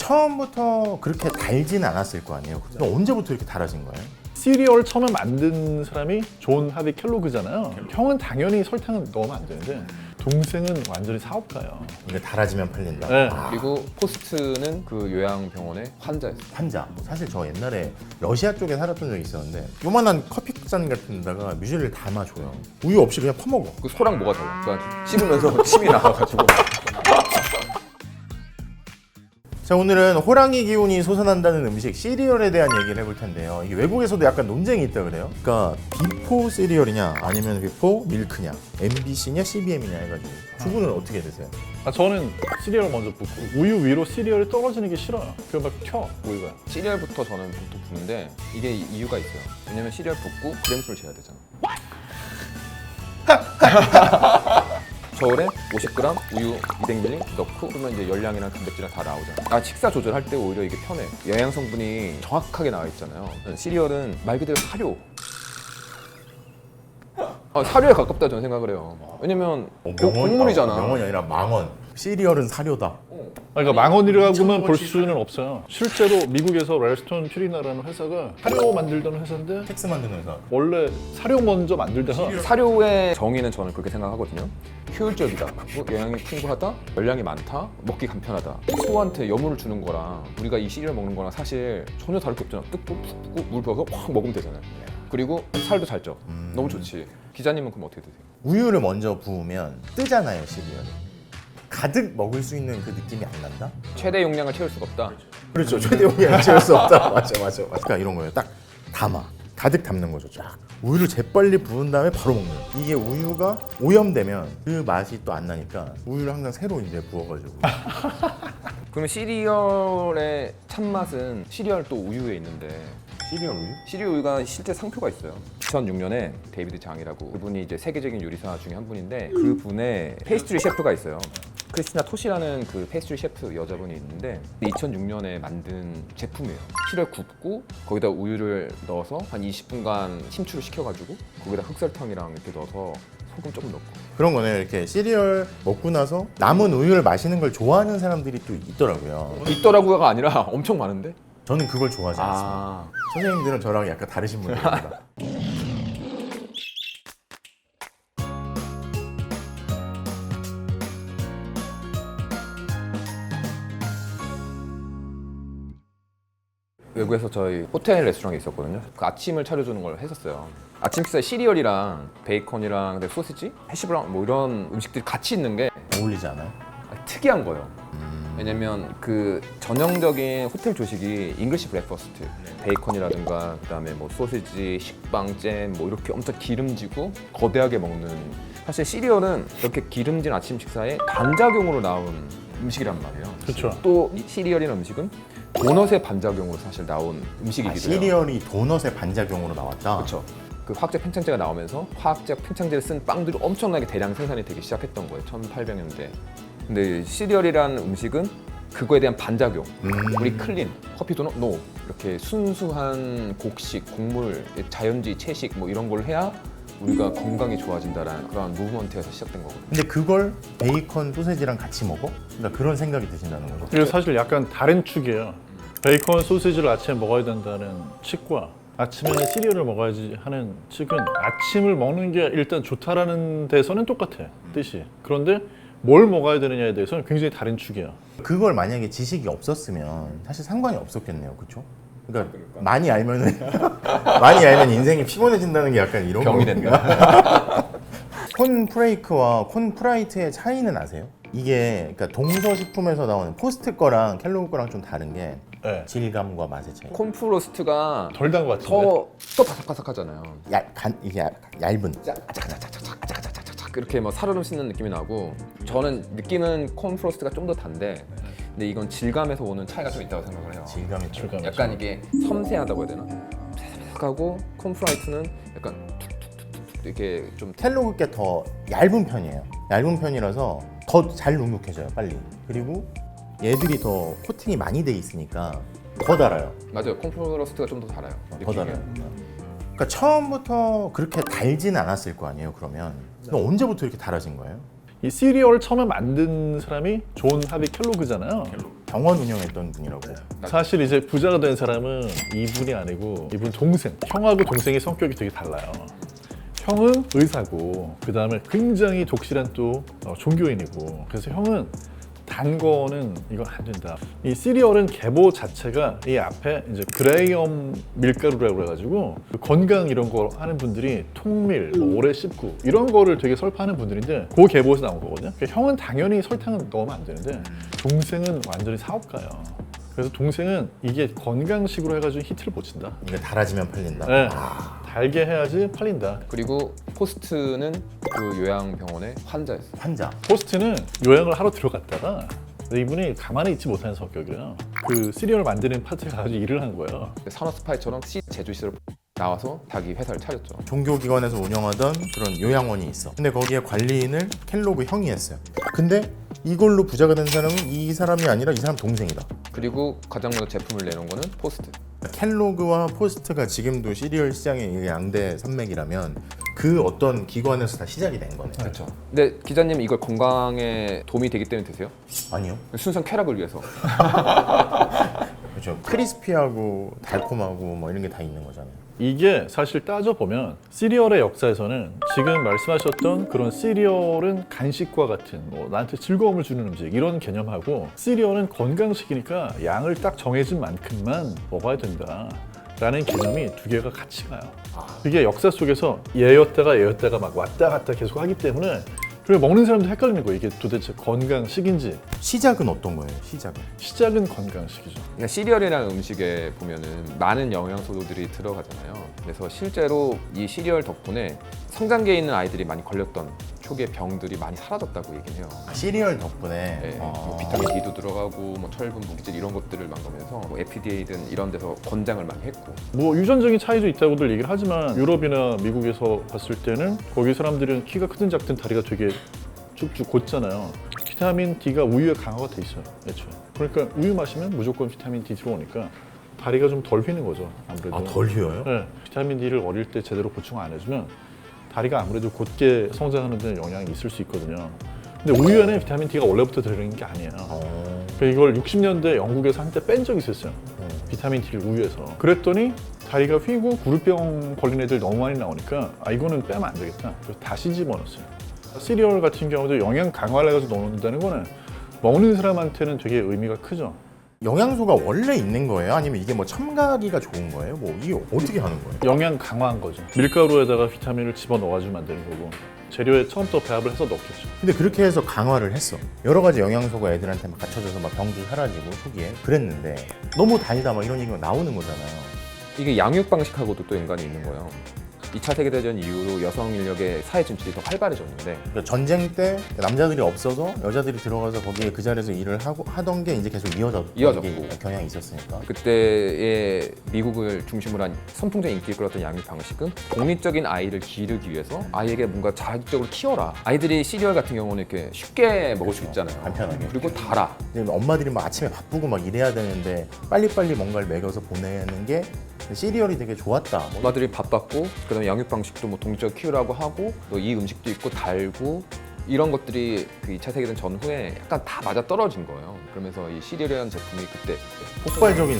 처음부터 그렇게 달진 않았을 거 아니에요. 그럼 언제부터 이렇게 달아진 거예요? 시리얼 처음에 만든 사람이 존 하비 켈로그잖아요. 형은 당연히 설탕은 넣으면 안 되는데 동생은 완전히 사업가예요. 이게 달아지면 팔린다. 네. 그리고 포스트는 그 요양병원의 환자였어요. 환자. 사실 저 옛날에 러시아 쪽에 살았던 적이 있었는데 요만한 커피잔 같은 데다가 뮤즐리를 담아줘요. 우유 없이 그냥 퍼먹어. 그 소랑 뭐가 달라? 그러니까 씹으면서 침이 나와가지고. 자, 오늘은 호랑이 기운이 솟아난다는 음식 시리얼에 대한 얘기를 해볼 텐데요. 이게 외국에서도 약간 논쟁이 있다 그래요. 그러니까 비포 시리얼이냐 아니면 비포 밀크냐, MBC냐 CBM이냐 해가지고 두 분은 어떻게 되세요? 저는 시리얼 먼저 붓고 우유 위로 시리얼이 떨어지는 게 싫어요. 그래서 막 튀어 우유가. 시리얼부터 저는 보통 붓는데 이게 이유가 있어요. 왜냐면 시리얼 붓고 그램수를 재야 되잖아. 겨울에 50g 우유 200ml 넣고 그러면 이제 열량이랑 단백질이랑 다 나오잖아. 식사 조절할 때 오히려 이게 편해. 영양 성분이 정확하게 나와 있잖아요. 시리얼은 말 그대로 사료. 사료에 가깝다 저는 생각을 해요. 왜냐면 곡물이잖아. 명언이 아니라 망언. 시리얼은 사료다. 그러니까 망언이라고만 볼 수는 없어요. 실제로 미국에서 렐스톤 퓨리나라는 회사가 사료 만들던 회사인데 텍스 만드는 회사. 원래 사료 먼저 만들다가 사료의 정의는 저는 그렇게 생각하거든요. 효율적이다, 영양이 풍부하다, 열량이 많다, 먹기 간편하다. 소한테 여물을 주는 거랑 우리가 이 시리얼 먹는 거랑 사실 전혀 다를 게 없잖아. 뜯고 푹 붓고 물 부어서 확 먹으면 되잖아요. 그리고 살도 잘 쪄. 너무 좋지. 기자님은 그럼 어떻게 드세요? 우유를 먼저 부으면 뜨잖아요, 시리얼이. 가득 먹을 수 있는 그 느낌이 안 난다? 최대 용량을 채울 수가 없다. 그렇죠. 최대 용량을 채울 수 없다. 맞아. 그러니까 이런 거예요. 딱 담아. 가득 담는 거죠. 쫙. 우유를 재빨리 부은 다음에 바로 먹는 거예요. 이게 우유가 오염되면 그 맛이 또 안 나니까 우유를 항상 새로 이제 부어가지고. 그러면 시리얼의 참맛은 시리얼 또 우유에 있는데 시리얼 우유? 시리얼 우유가 실제 상표가 있어요. 2006년에 데이비드 장이라고 그분이 이제 세계적인 요리사 중에 한 분인데 그분의 페이스트리 셰프가 있어요. 크리스티나 토시라는 그 페이스트리 셰프 여자분이 있는데 2006년에 만든 제품이에요. 시리얼 굽고 거기다 우유를 넣어서 한 20분간 심추를 시켜가지고 거기다 흑설탕이랑 이렇게 넣어서 소금 조금 넣고 그런 거네. 이렇게 시리얼 먹고 나서 남은 우유를 마시는 걸 좋아하는 사람들이 또 있더라고요. 있더라고요가 아니라 엄청 많은데? 저는 그걸 좋아하지 않습니다. 선생님들은 저랑 약간 다르신 분들입니다. 외국에서 저희 호텔 레스토랑에 있었거든요. 그 아침을 차려주는 걸 했었어요. 아침 식사에 시리얼이랑 베이컨이랑 근데 소시지, 해시브라운 뭐 이런 음식들이 같이 있는 게 어울리지 않아요? 특이한 거예요. 왜냐면 그 전형적인 호텔 조식이 잉글리시 브렉퍼스트, 베이컨이라든가 그다음에 뭐 소시지, 식빵, 잼 뭐 이렇게 엄청 기름지고 거대하게 먹는. 사실 시리얼은 이렇게 기름진 아침 식사에 반작용으로 나온 음식이란 말이에요. 그렇죠. 또 이 시리얼이라는 음식은 도넛의 반작용으로 사실 나온 음식이기도 해요. 시리얼이 도넛의 반작용으로 나왔다? 그렇죠. 그 화학제 팽창제가 나오면서 화학제 팽창제를 쓴 빵들이 엄청나게 대량 생산이 되기 시작했던 거예요. 1800년대. 근데 시리얼이라는 음식은 그거에 대한 반작용. 우리 클린, 커피 도넛, 노. 이렇게 순수한 곡식, 곡물, 자연주의 채식 뭐 이런 걸 해야 우리가 건강이 좋아진다라는 그런 무브먼트에서 시작된 거거든요. 근데 그걸 베이컨, 소세지랑 같이 먹어? 그러니까 그런 생각이 드신다는 거죠? 그리고 사실 약간 다른 축이에요. 베이컨 소시지를 아침에 먹어야 된다는 측과 아침에 시리얼을 먹어야지 하는 측은 아침을 먹는 게 일단 좋다라는 데서는 똑같아 뜻이. 그런데 뭘 먹어야 되느냐에 대해서는 굉장히 다른 축이야. 그걸 만약에 지식이 없었으면 사실 상관이 없었겠네요, 그렇죠? 그러니까 많이 알면은 많이 알면 인생이 피곤해진다는 게 약간 이런 병이 건가? 콘프레이크와 콘프라이트의 차이는 아세요? 이게 그러니까 동서식품에서 나오는 포스트 거랑 켈로그 거랑 좀 다른 게 네. 질감과 맛의 차이. 콘프로스트가 덜 단 것 같은데. 더 바삭바삭하잖아요. 이게 얇은. 아작아작아작아작아작아작 이렇게 막 살얼음 씹는 느낌이 나고 저는 느끼는 콘프로스트가 좀 더 단데 근데 이건 질감에서 오는 차이가 좀 있다고 생각을 해요. 질감이 질감. 약간 이게 섬세하다고 해야 되나? 바삭바삭하고 콘프라이트는 약간 툭툭툭툭 이렇게 좀 켈로그 게 더 얇은 편이에요. 얇은 편이라서 더 잘 눅눅해져요, 빨리. 그리고 얘들이 더 코팅이 많이 돼 있으니까 더 달아요. 맞아요. 콘프로스트가 좀 더 달아요. 더 달아요. 그러니까 처음부터 그렇게 달진 않았을 거 아니에요, 그러면. 그럼 언제부터 이렇게 달아진 거예요? 이 시리얼 처음에 만든 사람이 존 하비 켈로그잖아요. 병원 운영했던 분이라고. 사실 이제 부자가 된 사람은 이분이 아니고 이분 동생. 형하고 동생의 성격이 되게 달라요. 형은 의사고 그 다음에 굉장히 독실한 또 종교인이고 그래서 형은 단 거는 이건 안 된다. 이 시리얼은 계보 자체가 이 앞에 이제 그레이엄 밀가루라고 그래가지고 그 건강 이런 거 하는 분들이 통밀, 뭐 오래 씹고 이런 거를 되게 설파하는 분들인데 그 계보에서 나온 거거든요. 그러니까 형은 당연히 설탕은 넣으면 안 되는데 동생은 완전히 사업가예요. 그래서 동생은 이게 건강식으로 해가지고 히트를 못 친다. 이게 달아지면 팔린다. 네. 달게 해야지 팔린다. 그리고 포스트는 그 요양병원의 환자였어요. 환자. 포스트는 요양을 하러 들어갔다가 이분이 가만히 있지 못하는 성격이에요. 그 시리얼 만드는 파트에 가서 일을 한 거예요. 산업 스파이처럼 제주시설 나와서 자기 회사를 차렸죠. 종교기관에서 운영하던 그런 요양원이 있어. 근데 거기에 관리인을 켈로그 형이 했어요. 근데 이걸로 부자가 된 사람은 이 사람이 아니라 이 사람 동생이다. 그리고 가장 먼저 제품을 내놓은 거는 포스트. 켈로그와 포스트가 지금도 시리얼 시장의 양대 산맥이라면 그 어떤 기관에서 다 시작이 된 거네. 그렇죠. 근데 기자님 이걸 건강에 도움이 되기 때문에 드세요? 아니요. 순수한 쾌락을 위해서. 그렇죠. 크리스피하고 달콤하고 뭐 이런 게 다 있는 거잖아요. 이게 사실 따져보면 시리얼의 역사에서는 지금 말씀하셨던 그런 시리얼은 간식과 같은 뭐 나한테 즐거움을 주는 음식 이런 개념하고 시리얼은 건강식이니까 양을 딱 정해진 만큼만 먹어야 된다 라는 개념이 두 개가 같이 가요. 이게 역사 속에서 얘였다가 막 왔다 갔다 계속 하기 때문에 그리고 먹는 사람도 헷갈리는 거예요. 이게 도대체 건강식인지. 시작은 어떤 거예요? 시작은 건강식이죠. 그러니까 시리얼이라는 음식에 보면은 많은 영양소들이 들어가잖아요. 그래서 실제로 이 시리얼 덕분에 성장기에 있는 아이들이 많이 걸렸던 초기의 병들이 많이 사라졌다고 얘기해요. 시리얼 덕분에 네, 뭐 비타민 D도 들어가고 뭐 철분, 무기질 이런 것들을 막으면서 뭐 FDA든 이런 데서 권장을 많이 했고. 뭐 유전적인 차이도 있다고들 얘기를 하지만 유럽이나 미국에서 봤을 때는 거기 사람들은 키가 크든 작든 다리가 되게 쭉쭉 곧잖아요. 비타민 D가 우유에 강화가 돼 있어요, 애초에. 그러니까 우유 마시면 무조건 비타민 D 들어오니까 다리가 좀 덜 휘는 거죠, 아무래도. 아, 덜 휘어요? 네, 비타민 D를 어릴 때 제대로 보충 안 해주면 다리가 아무래도 곧게 성장하는 데 영향이 있을 수 있거든요. 근데 우유에는 비타민 D가 원래부터 들어있는 게 아니에요. 그러니까 이걸 60년대 영국에서 한때 뺀 적이 있었어요. 비타민 D를 우유에서. 그랬더니 다리가 휘고 구루병 걸린 애들 너무 많이 나오니까 아 이거는 빼면 안 되겠다. 그래서 다시 집어넣었어요. 시리얼 같은 경우도 영양 강화를 해서 넣는다는 거는 먹는 사람한테는 되게 의미가 크죠. 영양소가 원래 있는 거예요? 아니면 이게 뭐 첨가하기가 좋은 거예요? 뭐 이게 어떻게 하는 거예요? 영양 강화한 거죠. 밀가루에다가 비타민을 집어넣어가지고 만드는 거고 재료에 처음부터 배합을 해서 넣겠죠. 근데 그렇게 해서 강화를 했어. 여러 가지 영양소가 애들한테 막 갖춰져서 막 병도 사라지고 초기에 그랬는데 너무 달다 막 이런 얘기가 나오는 거잖아요. 이게 양육 방식하고도 또 연관이 있는 거예요. 2차 세계대전 이후로 여성 인력의 사회 진출이 더 활발해졌는데 그러니까 전쟁 때 남자들이 없어서 여자들이 들어가서 거기에 그 자리에서 일을 하던 게 이제 계속 이어졌고 경향이 있었으니까. 그때의 미국을 중심으로 한 선풍적인 인기를 끌었던 양육 방식은 독립적인 아이를 기르기 위해서 아이에게 뭔가 자극적으로 키워라. 아이들이 시리얼 같은 경우는 이렇게 쉽게 먹을 수 있잖아요. 간편하게. 그리고 달아. 지금 엄마들이 막 아침에 바쁘고 막 일해야 되는데 빨리빨리 뭔가를 먹여서 보내는 게 시리얼이 되게 좋았다. 뭐 엄마들이 바빴고 그다음에 양육 방식도 뭐 독립적으로 키우라고 하고 또 이 음식도 있고 달고 이런 것들이 그 2차 세계대전 전후에 약간 다 맞아 떨어진 거예요. 그러면서 이 시리얼이라는 제품이 그때 폭발적인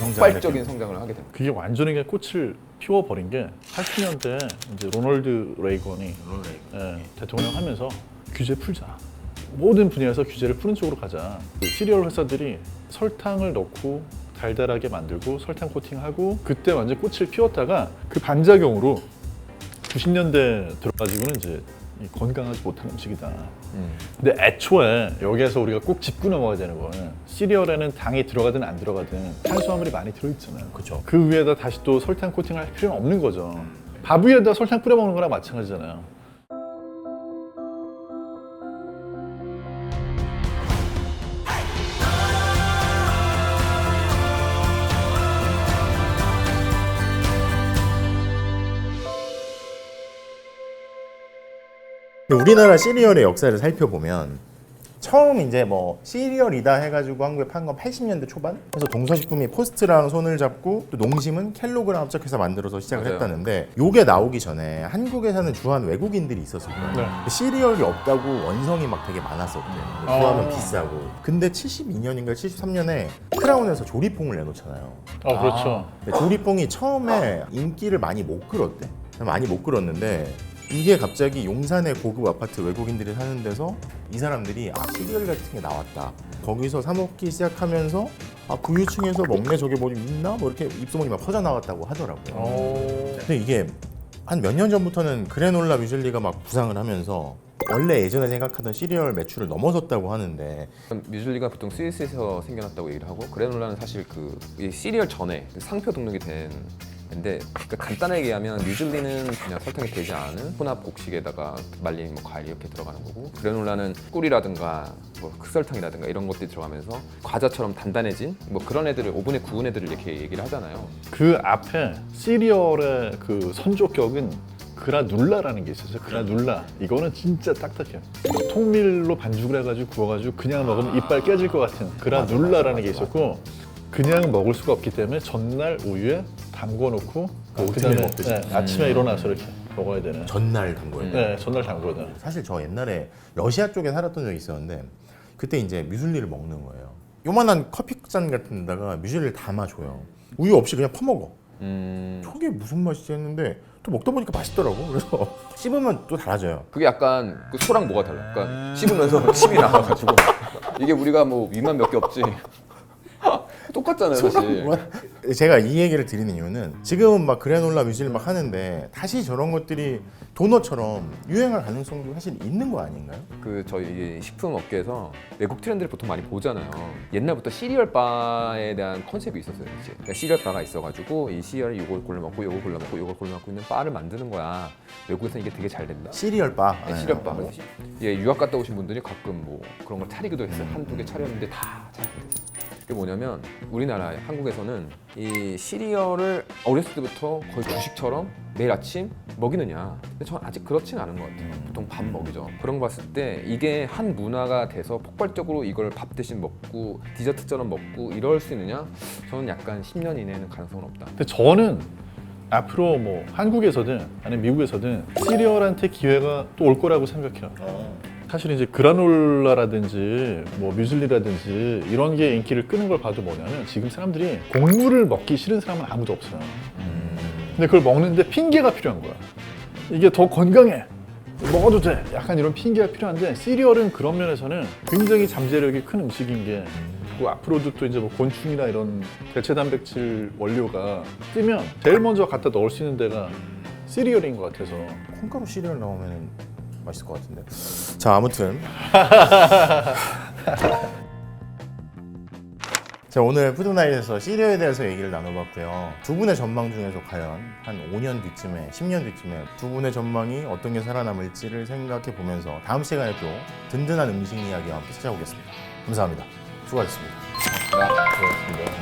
성장을 하게 됩니다. 그게 완전히 그냥 꽃을 피워버린 게 80년대 이제 로널드 레이건이 대통령 하면서 규제 풀자. 모든 분야에서 규제를 푸는 쪽으로 가자. 그 시리얼 회사들이 설탕을 넣고 달달하게 만들고 설탕 코팅하고 그때 완전 꽃을 피웠다가 그 반작용으로 90년대 들어가지고는 이제 건강하지 못한 음식이다. 근데 애초에 여기에서 우리가 꼭 짚고 넘어가야 되는 거는 시리얼에는 당이 들어가든 안 들어가든 탄수화물이 많이 들어있잖아요. 그렇죠. 그 위에다 다시 또 설탕 코팅을 할 필요는 없는 거죠. 밥 위에다 설탕 뿌려 먹는 거랑 마찬가지잖아요. 우리나라 시리얼의 역사를 살펴보면 처음 이제 뭐 시리얼이다 해가지고 한국에 판 건 80년대 초반? 그래서 동서식품이 포스트랑 손을 잡고 또 농심은 켈로그랑 합작해서 만들어서 시작을 맞아요. 했다는데 요게 나오기 전에 한국에 사는 주한 외국인들이 있었을 거예요. 네. 시리얼이 없다고 원성이 막 되게 많았었대요. 구하면 비싸고. 근데 72년인가 73년에 크라운에서 조리퐁을 내놓잖아요. 그렇죠. 근데 조리퐁이 처음에 인기를 많이 못 끌었대. 많이 못 끌었는데 이게 갑자기 용산의 고급 아파트 외국인들이 사는 데서 이 사람들이 시리얼 같은 게 나왔다. 거기서 사 먹기 시작하면서 부유층에서 먹네 저게 뭐 있나? 뭐 이렇게 입소문이 막 퍼져나왔다고 하더라고요. 근데 이게 한 몇 년 전부터는 그래놀라 뮤즐리가 막 부상을 하면서 원래 예전에 생각하던 시리얼 매출을 넘어섰다고 하는데 뮤즐리가 보통 스위스에서 생겨났다고 얘기를 하고 그래놀라는 사실 이 시리얼 전에 상표 등록이 된 근데 그러니까 간단하게 얘기하면 뮤즐리는 그냥 설탕이 되지 않은 혼합 곡식에다가 말린 뭐 과일 이렇게 들어가는 거고 그래놀라는 꿀이라든가 뭐 흑설탕이라든가 이런 것들이 들어가면서 과자처럼 단단해진 뭐 그런 애들을 오븐에 구운 애들을 이렇게 얘기를 하잖아요. 그 앞에 시리얼의 그 선조격은 그라눌라라는 게 있었어요. 그라눌라. 이거는 진짜 딱딱해요. 통밀로 반죽을 해가지고 구워가지고 그냥 먹으면 이빨 깨질 것 같은 그라눌라라는 게 있었고 그냥 먹을 수가 없기 때문에 전날 우유에 담궈놓고 오트밀 먹듯이. 아침에 일어나서 이렇게 먹어야 되는. 전날 담궈요. 네, 전날 담궈야 되는. 사실 저 옛날에 러시아 쪽에 살았던 적이 있었는데 그때 이제 뮤즐리를 먹는 거예요. 요만한 커피잔 같은 데다가 뮤즐리를 담아줘요. 우유 없이 그냥 퍼먹어. 저게 무슨 맛이지 했는데 또 먹다 보니까 맛있더라고. 그래서 씹으면 또 달라져요. 그게 약간 그 소랑 뭐가 달라. 그러니까 씹으면서 침이 나와가지고 이게 우리가 뭐 위만 몇 개 없지. 똑같잖아요, 사실. 제가 이 얘기를 드리는 이유는 지금은 막 그래놀라 뮤즐리 막 하는데 다시 저런 것들이 도넛처럼 유행할 가능성도 사실 있는 거 아닌가요? 저희 식품 업계에서 외국 트렌드를 보통 많이 보잖아요. 옛날부터 시리얼 바에 대한 컨셉이 있었어요. 이제. 그러니까 시리얼 바가 있어가지고 이 시리얼을 이걸 골라 먹고 이걸 골라 먹고 이걸 골라 먹고 있는 바를 만드는 거야. 외국에서는 이게 되게 잘 된다. 시리얼 바. 네, 시리얼 바. 예, 유학 갔다 오신 분들이 가끔 뭐 그런 걸 차리기도 했어요. 한두 개 차렸는데 다 잘 안 됐어요. 그게 뭐냐면 우리나라 한국에서는 이 시리얼을 어렸을 때부터 거의 주식처럼 매일 아침 먹이느냐. 근데 저는 아직 그렇진 않은 것 같아요. 보통 밥 먹이죠. 그런 거 봤을 때 이게 한 문화가 돼서 폭발적으로 이걸 밥 대신 먹고 디저트처럼 먹고 이럴 수 있느냐? 저는 약간 10년 이내에는 가능성은 없다. 근데 저는 앞으로 뭐 한국에서든 아니면 미국에서든 시리얼한테 기회가 또 올 거라고 생각해요. 사실 이제 그라놀라라든지 뭐 뮤즐리라든지 이런 게 인기를 끄는 걸 봐도 뭐냐면 지금 사람들이 곡물을 먹기 싫은 사람은 아무도 없어요. 근데 그걸 먹는데 핑계가 필요한 거야. 이게 더 건강해. 먹어도 돼. 약간 이런 핑계가 필요한데 시리얼은 그런 면에서는 굉장히 잠재력이 큰 음식인 게 그리고 앞으로도 또 이제 뭐 곤충이나 이런 대체 단백질 원료가 뜨면 제일 먼저 갖다 넣을 수 있는 데가 시리얼인 것 같아서 콩가루 시리얼 나오면 맛있을 것 같은데. 자, 아무튼 자, 오늘 푸드나잇에서 시리얼에 대해서 얘기를 나눠봤고요. 두 분의 전망 중에서 과연 한 5년 뒤쯤에 10년 뒤쯤에 두 분의 전망이 어떤 게 살아남을지를 생각해 보면서 다음 시간에 또 든든한 음식 이야기와 함께 찾아오겠습니다. 감사합니다. 수고하셨습니다. 수고하셨습니다.